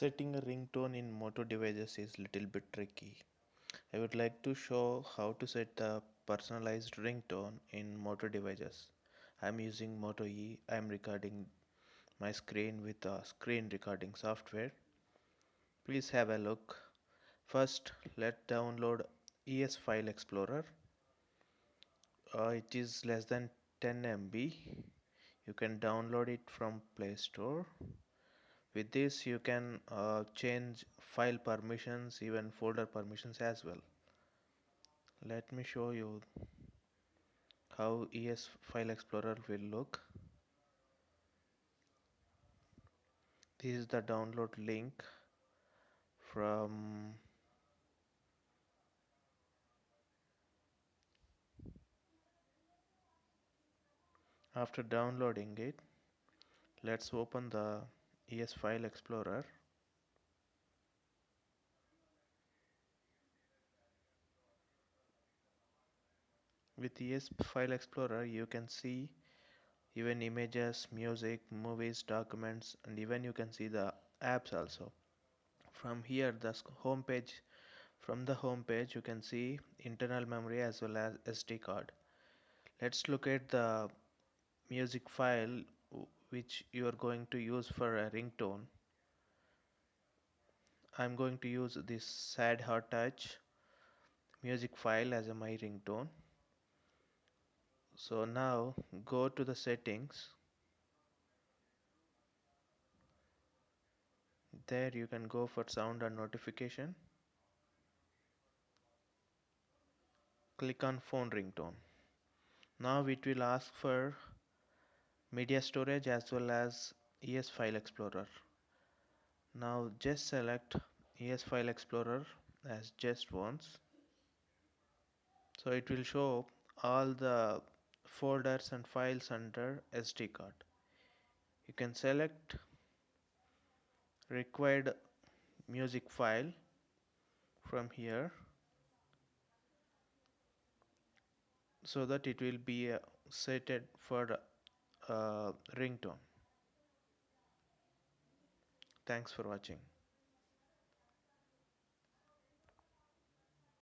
Setting a ringtone in Moto devices is little bit tricky. I would like to show how to set the personalized ringtone in Moto devices. I'm using Moto E. I'm recording my screen with a screen recording software. Please have a look. First, let's download ES File Explorer. It is less than 10 MB. You can download it from Play Store. With this, you can change file permissions, even folder permissions as well. Let me show you how ES File Explorer will look. This is the download link from after downloading it. Let's open the ES File Explorer. With ES File Explorer, you can see even images, music, movies, documents, and even you can see the apps also. From here, the home page. From the home page, you can see internal memory as well as SD card. Let's look at the music file which you are going to use for a ringtone. I'm going to use this sad heart touch music file as my ringtone. So now go to the settings. There you can go for sound and notification. Click on phone ringtone. Now it will ask for media storage as well as ES File Explorer. Now just select ES File Explorer as just once. So it will show all the folders and files under SD card. You can select required music file from here so that it will be set for ringtone. Thanks for watching.